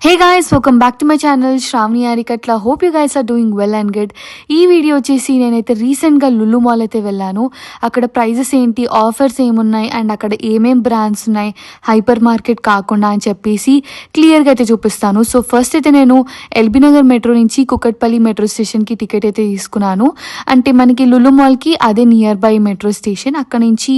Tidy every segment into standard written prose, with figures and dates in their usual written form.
Hey guys, welcome back to my channel Shravani Arikatla. Hope you guys are doing well and good. ఈ video వచ్చేసి నేనైతే రీసెంట్గా Lulu mall అయితే వెళ్ళాను. అక్కడ ప్రైజెస్ ఏంటి, ఆఫర్స్ ఏమున్నాయి అండ్ అక్కడ ఏమేం బ్రాండ్స్ ఉన్నాయి హైపర్ మార్కెట్ కాకుండా అని చెప్పేసి క్లియర్గా అయితే చూపిస్తాను. సో ఫస్ట్ అయితే నేను ఎల్బీ నగర్ మెట్రో నుంచి కుకట్పల్లి మెట్రో స్టేషన్కి టికెట్ అయితే తీసుకున్నాను. అంటే మనకి లులు మాల్కి అదే నియర్ బై మెట్రో స్టేషన్. అక్కడ నుంచి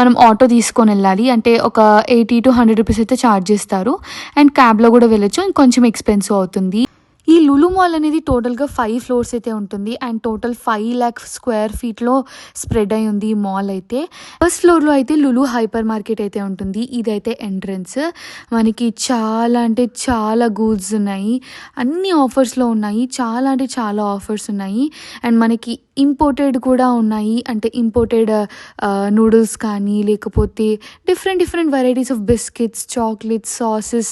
మనం ఆటో తీసుకొని వెళ్ళాలి. అంటే ఒక 80 to 100 రూపీస్ అయితే ఛార్జ్ చేస్తారు. అండ్ క్యాబ్లో కూడా వెళ్ళొచ్చు, కొంచెం ఎక్స్పెన్సివ్ అవుతుంది. ఈ లులు మాల్ అనేది టోటల్గా 5 ఫ్లోర్స్ అయితే ఉంటుంది అండ్ టోటల్ 5 lakh స్క్వేర్ ఫీట్లో స్ప్రెడ్ అయి ఉంది ఈ మాల్ అయితే. ఫస్ట్ ఫ్లోర్లో అయితే లులు హైపర్ మార్కెట్ అయితే ఉంటుంది. ఇదైతే ఎంట్రన్స్. మనకి చాలా అంటే చాలా గూడ్స్ ఉన్నాయి, అన్ని ఆఫర్స్లో ఉన్నాయి. చాలా అంటే చాలా ఆఫర్స్ ఉన్నాయి అండ్ మనకి ఇంపోర్టెడ్ కూడా ఉన్నాయి. అంటే ఇంపోర్టెడ్ నూడిల్స్ కానీ లేకపోతే different varieties of biscuits, chocolates, sauces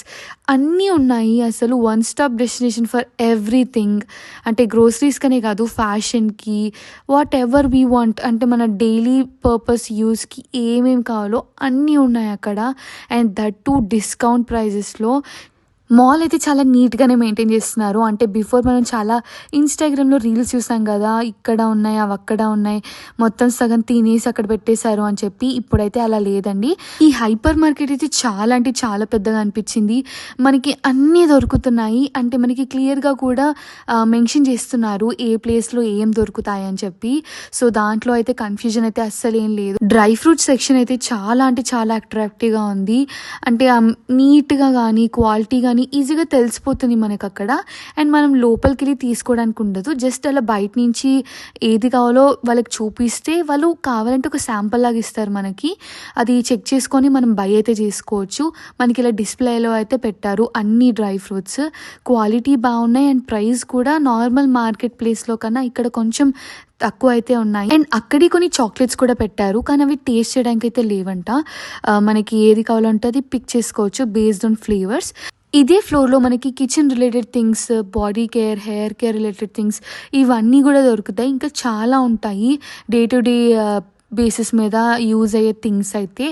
అన్నీ ఉన్నాయి. అసలు one stop destination for everything. అంటే గ్రోసరీస్ కనే కాదు, ఫ్యాషన్కి, వాట్ ఎవర్ వీ వాంట్, అంటే మన డైలీ పర్పస్ యూస్కి ఏమేమి కావాలో అన్నీ ఉన్నాయి అక్కడ. అండ్ దట్ టు డిస్కౌంట్ ప్రైజెస్లో. మాల్ అయితే చాలా నీట్గానే మెయింటైన్ చేస్తున్నారు. అంటే బిఫోర్ మనం చాలా ఇన్స్టాగ్రామ్లో రీల్స్ చూసాం కదా, ఇక్కడ ఉన్నాయి అవి అక్కడ ఉన్నాయి, మొత్తం సగం తినేసి అక్కడ పెట్టేశారు అని చెప్పి. ఇప్పుడైతే అలా లేదండి. ఈ హైపర్ మార్కెట్ అయితే చాలా అంటే చాలా పెద్దగా అనిపించింది. మనకి అన్నీ దొరుకుతున్నాయి. అంటే మనకి క్లియర్గా కూడా మెన్షన్ చేస్తున్నారు ఏ ప్లేస్లో ఏం దొరుకుతాయి అని చెప్పి. సో దాంట్లో అయితే కన్ఫ్యూజన్ అయితే అస్సలు ఏం లేదు. డ్రై ఫ్రూట్ సెక్షన్ అయితే చాలా అంటే చాలా అట్రాక్టివ్గా ఉంది. అంటే నీట్గా కానీ క్వాలిటీ కానీ ఈజీగా తెలిసిపోతుంది మనకు అక్కడ. అండ్ మనం లోపలికి వెళ్ళి తీసుకోవడానికి ఉండదు. జస్ట్ అలా బయట నుంచి ఏది కావాలో వాళ్ళకి చూపిస్తే వాళ్ళు కావాలంటే ఒక శాంపుల్ లాగా ఇస్తారు మనకి. అది చెక్ చేసుకొని మనం బై అయితే చేసుకోవచ్చు. మనకి ఇలా డిస్ప్లేలో అయితే పెట్టారు అన్ని డ్రై ఫ్రూట్స్. క్వాలిటీ బాగున్నాయి అండ్ ప్రైస్ కూడా నార్మల్ మార్కెట్ ప్లేస్లో కన్నా ఇక్కడ కొంచెం తక్కువ అయితే ఉన్నాయి. అండ్ అక్కడి కొన్ని చాక్లెట్స్ కూడా పెట్టారు, కానీ అవి టేస్ట్ చేయడానికి అయితే లేవంట. మనకి ఏది కావాలంటే అది పిక్ చేసుకోవచ్చు బేస్డ్ ఆన్ ఫ్లేవర్స్. ఇదే ఫ్లోర్లో మనకి kitchen related things, body care, hair care related things ఇవన్నీ కూడా దొరుకుతాయి. ఇంకా చాలా ఉంటాయి డే టు డే బేసిస్ మీద యూజ్ అయ్యే థింగ్స్ అయితే.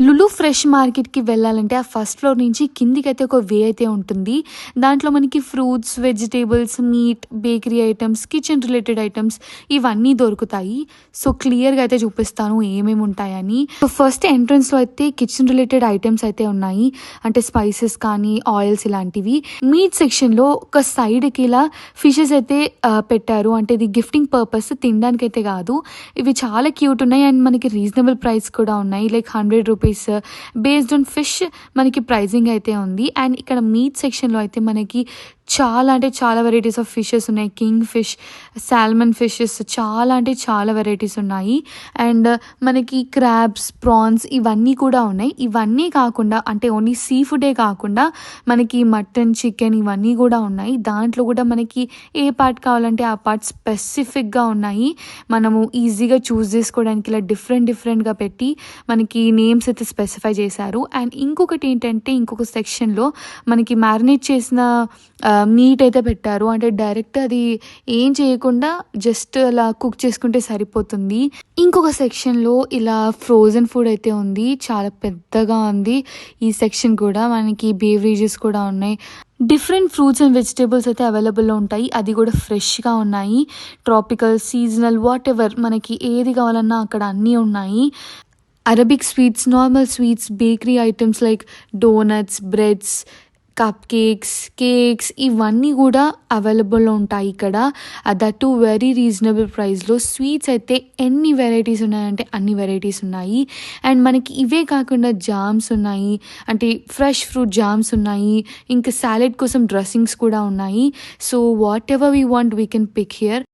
లులు ఫ్రెష్ మార్కెట్కి వెళ్ళాలంటే ఆ ఫస్ట్ ఫ్లోర్ నుంచి కిందికి అయితే ఒక వే అయితే ఉంటుంది. దాంట్లో మనకి fruits, vegetables, meet, bakery items, kitchen related items ఇవన్నీ దొరుకుతాయి. సో క్లియర్గా అయితే చూపిస్తాను ఏమేమి ఉంటాయని. సో ఫస్ట్ ఎంట్రన్స్లో అయితే కిచెన్ రిలేటెడ్ ఐటమ్స్ అయితే ఉన్నాయి. అంటే స్పైసెస్ కానీ ఆయిల్స్ ఇలాంటివి. మీట్ సెక్షన్లో ఒక సైడ్కి ఇలా ఫిషెస్ అయితే పెట్టారు. అంటే ఇది గిఫ్టింగ్ పర్పస్, తినడానికి అయితే కాదు. ఇవి చాలా క్యూట్ ఉన్నాయి అండ్ మనకి రీజనబుల్ ప్రైస్ కూడా ఉన్నాయి. Like 100 rupees based on fish మనకి ప్రైజింగ్ అయితే ఉంది. అండ్ ఇక్కడ మీట్ సెక్షన్లో అయితే మనకి చాలా అంటే చాలా వెరైటీస్ ఆఫ్ ఫిషెస్ ఉన్నాయి. కింగ్ ఫిష్, సాల్మన్ ఫిషెస్, చాలా అంటే చాలా వెరైటీస్ ఉన్నాయి. అండ్ మనకి క్రాబ్స్, ప్రాన్స్ ఇవన్నీ కూడా ఉన్నాయి. ఇవన్నీ కాకుండా అంటే ఓన్లీ సీ ఫుడే కాకుండా మనకి మటన్, చికెన్ ఇవన్నీ కూడా ఉన్నాయి. దాంట్లో కూడా మనకి ఏ పార్ట్ కావాలంటే ఆ పార్ట్ స్పెసిఫిక్గా ఉన్నాయి. మనము ఈజీగా చూస్ చేసుకోవడానికి ఇలా డిఫరెంట్గా పెట్టి మనకి నేమ్స్ అయితే స్పెసిఫై చేశారు. అండ్ ఇంకొకటి ఏంటంటే ఇంకొక సెక్షన్లో మనకి మ్యారినేట్ చేసిన మీట్ అయితే పెట్టారు. అంటే డైరెక్ట్ అది ఏం చేయకుండా జస్ట్ అలా కుక్ చేసుకుంటే సరిపోతుంది. ఇంకొక సెక్షన్లో ఇలా ఫ్రోజన్ ఫుడ్ అయితే ఉంది, చాలా పెద్దగా ఉంది ఈ సెక్షన్ కూడా. మనకి బేవరేజెస్ కూడా ఉన్నాయి. డిఫరెంట్ ఫ్రూట్స్ అండ్ వెజిటేబుల్స్ అయితే అవైలబుల్లో ఉంటాయి. అది కూడా ఫ్రెష్గా ఉన్నాయి. ట్రాపికల్, సీజనల్, వాట్ ఎవర్ మనకి ఏది కావాలన్నా అక్కడ అన్నీ ఉన్నాయి. Arabic sweets, normal sweets, bakery items like donuts, breads, cup cakes ఇవన్నీ కూడా అవైలబుల్లో ఉంటాయి ఇక్కడ. దట్ వెరీ రీజనబుల్ ప్రైస్లో. స్వీట్స్ అయితే ఎన్ని వెరైటీస్ ఉన్నాయంటే అన్ని వెరైటీస్ ఉన్నాయి. అండ్ మనకి ఇవే కాకుండా జామ్స్ ఉన్నాయి, అంటే ఫ్రెష్ ఫ్రూట్ జామ్స్ ఉన్నాయి. ఇంకా సాలెడ్ కోసం డ్రెస్సింగ్స్ కూడా ఉన్నాయి. So whatever we want we can pick here.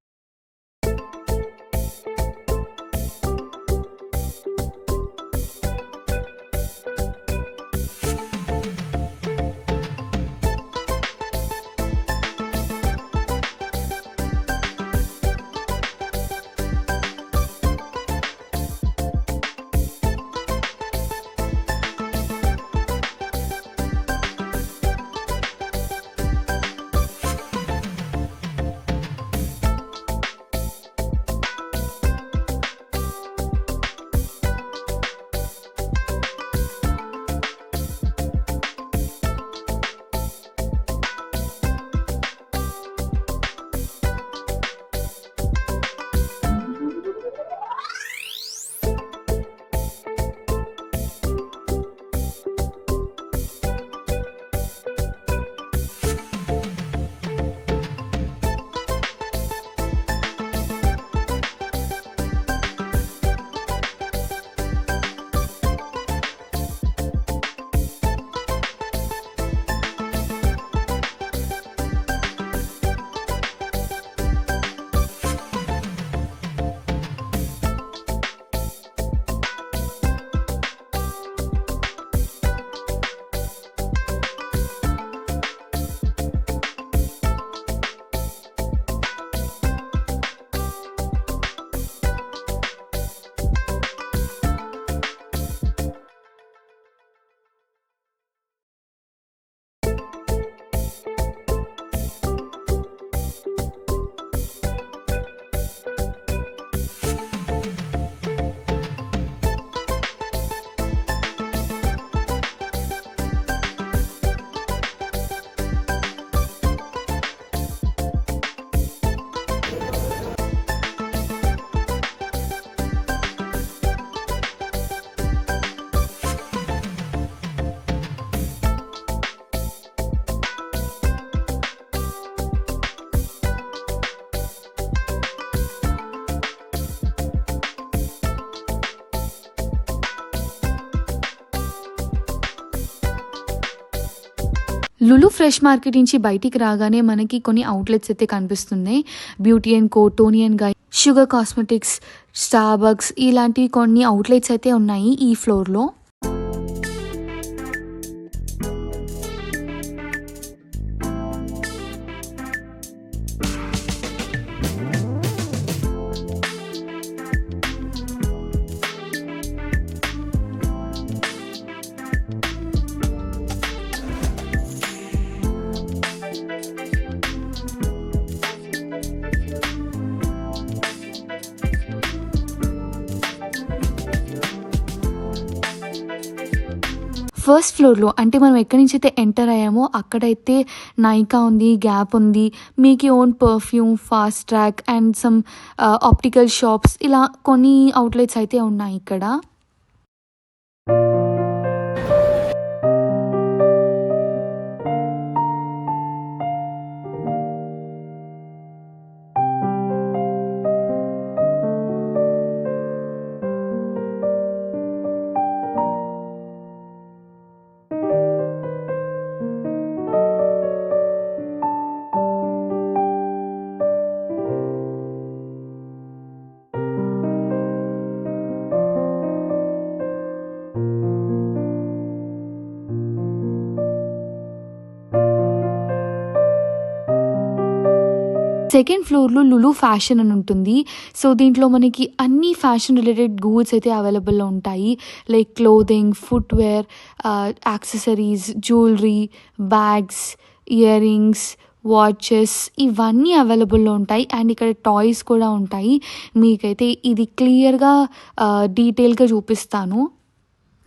Lulu fresh market నుంచి బయటికి రాగానే మనకి కొన్ని అవుట్లెట్స్ అయితే కనిపిస్తున్నాయి. Beauty and co, Tony and guy, Sugar Cosmetics, Starbucks ఇలాంటి కొన్ని అవుట్లెట్స్ అయితే ఉన్నాయి ఈ ఫ్లోర్లో. ఫస్ట్ ఫ్లోర్లో అంటే మనం ఎక్కడి నుంచి అయితే ఎంటర్ అయ్యామో అక్కడైతే నైకా ఉంది, గ్యాప్ ఉంది, మీకి own perfume, fast track and some optical shops ఇలా కొన్ని అవుట్లెట్స్ అయితే ఉన్నాయి ఇక్కడ. సెకండ్ ఫ్లోర్లో లులు ఫ్యాషన్ అని ఉంటుంది. సో దీంట్లో మనకి అన్ని ఫ్యాషన్ రిలేటెడ్ గూడ్స్ అయితే అవైలబుల్లో ఉంటాయి. Like clothing, footwear, accessories, jewellery, bags, ear rings, watches ఇవన్నీ అవైలబుల్లో ఉంటాయి. అండ్ ఇక్కడ టాయ్స్ కూడా ఉంటాయి. మీకైతే ఇది క్లియర్గా డీటెయిల్గా చూపిస్తాను.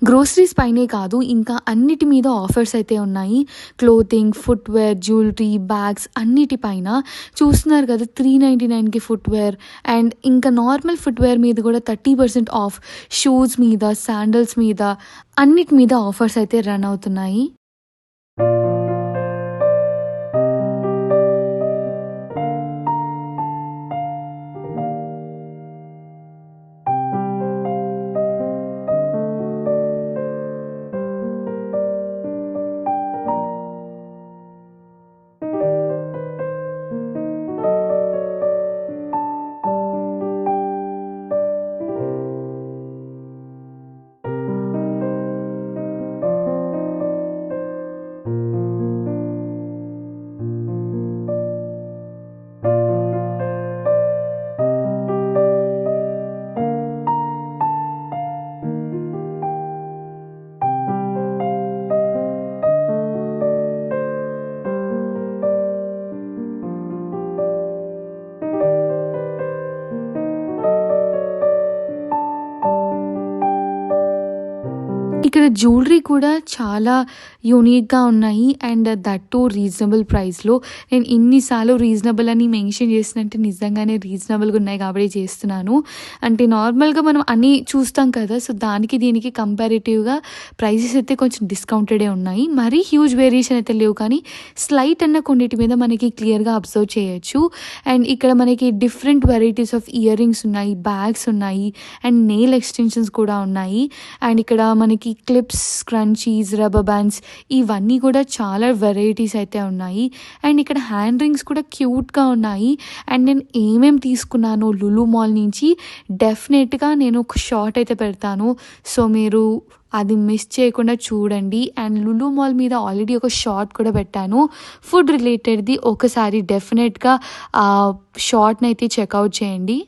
గ్రోసరీస్ పైనే కాదు ఇంకా అన్నిటి మీద ఆఫర్స్ అయితే ఉన్నాయి. క్లోతింగ్, ఫుట్వేర్, జ్యువెలరీ, బ్యాగ్స్ అన్నిటిపైన చూస్తున్నారు కదా. 399కి ఫుట్వేర్ అండ్ ఇంకా నార్మల్ ఫుట్వేర్ మీద కూడా 30% ఆఫ్. షూస్ మీద, శాండల్స్ మీద అన్నిటి మీద ఆఫర్స్ అయితే రన్ అవుతున్నాయి. ఇక్కడ జ్యువెలరీ కూడా చాలా యూనిక్గా ఉన్నాయి అండ్ దట్ టు రీజనబుల్ ప్రైస్లో. నేను ఇన్నిసార్లు రీజనబుల్ అని మెన్షన్ చేసినట్టే నిజంగానే రీజనబుల్గా ఉన్నాయి కాబట్టి చేస్తున్నాను. అంటే నార్మల్గా మనం అన్నీ చూస్తాం కదా, సో దానికి దీనికి కంపారిటివ్గా ప్రైజెస్ అయితే కొంచెం డిస్కౌంటెడే ఉన్నాయి. మరీ హ్యూజ్ వేరియేషన్ అయితే లేవు కానీ స్లైట్ అన్న కొన్నిటి మీద మనకి క్లియర్గా అబ్జర్వ్ చేయొచ్చు. అండ్ ఇక్కడ మనకి different varieties of ear rings ఉన్నాయి, బ్యాగ్స్ ఉన్నాయి అండ్ నెయిల్ ఎక్స్టెన్షన్స్ కూడా ఉన్నాయి. అండ్ ఇక్కడ మనకి క్లిప్స్, స్క్రంచీస్, రబ్బర్ బ్యాండ్స్ ఇవన్నీ కూడా చాలా వెరైటీస్ అయితే ఉన్నాయి. అండ్ ఇక్కడ హ్యాండ్ రింగ్స్ కూడా క్యూట్గా ఉన్నాయి. అండ్ నేను ఏమేమి తీసుకున్నాను లులు మాల్ నుంచి డెఫినెట్గా నేను ఒక షార్ట్ అయితే పెడతాను, సో మీరు అది మిస్ చేయకుండా చూడండి. అండ్ లులు మాల్ మీద ఆల్రెడీ ఒక షార్ట్ కూడా పెట్టాను ఫుడ్ రిలేటెడ్ది. ఒకసారి డెఫినెట్గా ఆ షార్ట్ని అయితే చెక్అవుట్ చేయండి.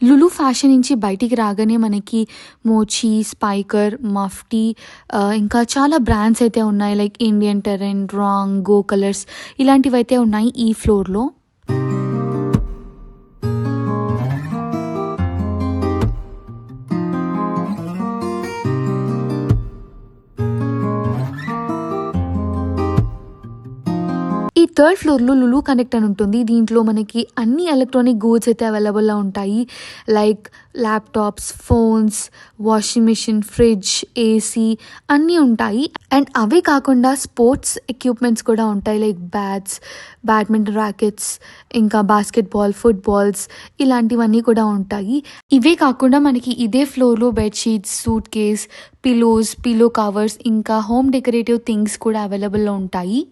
లులు ఫ్యాషన్ నుంచి బయటికి రాగానే మనకి మోచి, స్పైకర్, మఫ్టీ ఇంకా చాలా బ్రాండ్స్ అయితే ఉన్నాయి. Like Indian Tarain, wrong, go colours ఇలాంటివి అయితే ఉన్నాయి ఈ ఫ్లోర్లో. ఈ థర్డ్ ఫ్లోర్లో లులు కనెక్ట్ అని ఉంటుంది. దీంట్లో మనకి అన్ని ఎలక్ట్రానిక్ గూడ్స్ అయితే అవైలబుల్లో ఉంటాయి. Like laptops, phones, washing machine, fridge, AC అన్నీ ఉంటాయి. అండ్ అవే కాకుండా స్పోర్ట్స్ ఎక్విప్మెంట్స్ కూడా ఉంటాయి. లైక్ బ్యాట్స్, బ్యాడ్మింటన్ ర్యాకెట్స్, ఇంకా బాస్కెట్బాల్, ఫుట్బాల్స్ ఇలాంటివన్నీ కూడా ఉంటాయి. ఇవే కాకుండా మనకి ఇదే ఫ్లోర్లో bedsheets, suitcase, pillows, pillow covers ఇంకా హోమ్ డెకరేటివ్ థింగ్స్ కూడా అవైలబుల్లో ఉంటాయి.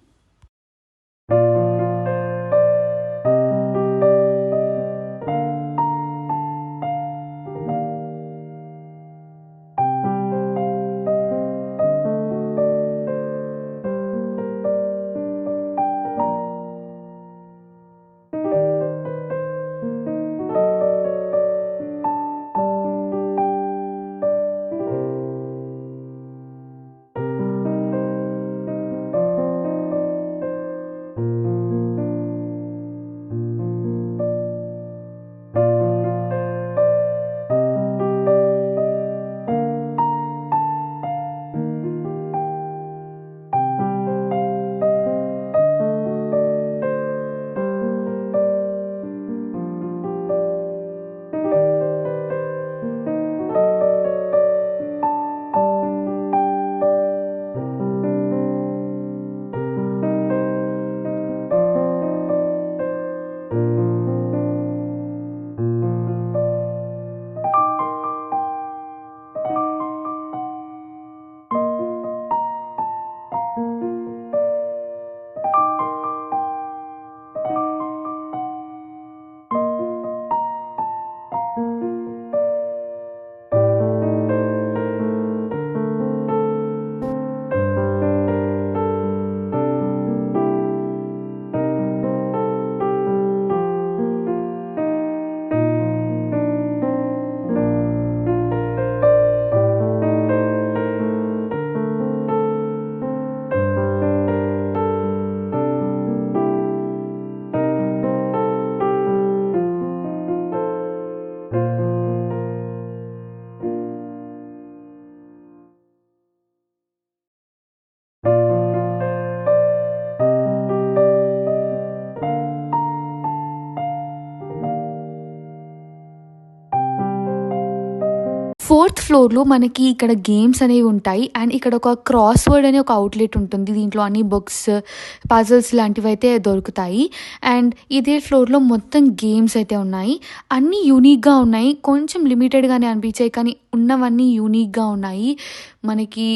ఫోర్త్ ఫ్లోర్లో మనకి ఇక్కడ గేమ్స్ అనేవి ఉంటాయి. అండ్ ఇక్కడ ఒక క్రాస్ వర్డ్ అనే ఒక అవుట్లెట్ ఉంటుంది. దీంట్లో అన్ని బుక్స్, పజిల్స్ లాంటివి అయితే దొరుకుతాయి. అండ్ ఇదే ఫ్లోర్లో మొత్తం గేమ్స్ అయితే ఉన్నాయి. అన్నీ యూనిక్గా ఉన్నాయి. కొంచెం లిమిటెడ్గానే అనిపించాయి, కానీ ఉన్నవన్నీ యూనిక్గా ఉన్నాయి. మనకి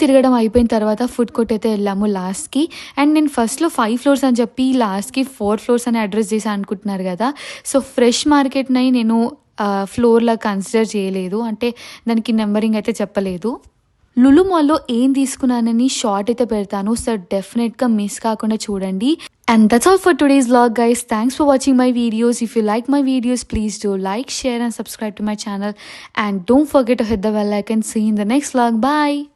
తిరగడం అయిపోయిన తర్వాత ఫుడ్ కోర్ట్ అయితే వెళ్ళాము లాస్ట్కి. అండ్ నేను ఫస్ట్లో 5 ఫ్లోర్స్ అని చెప్పి లాస్ట్కి 4 ఫ్లోర్స్ అని అడ్రస్ చేసి అనుకుంటున్నారు కదా. సో ఫ్రెష్ మార్కెట్ని నేను ఫ్లోర్లా కన్సిడర్ చేయలేదు, అంటే దానికి నెంబరింగ్ అయితే చెప్పలేదు. లులు మాల్లో ఏం తీసుకున్నానని షార్ట్ అయితే పెడతాను, సో డెఫినెట్గా మిస్ కాకుండా చూడండి. And that's all for today's vlog, guys. Thanks for watching my videos. If you like my videos, please do like, share and subscribe to my channel. And don't forget to hit the bell icon. See you in the next vlog. Bye.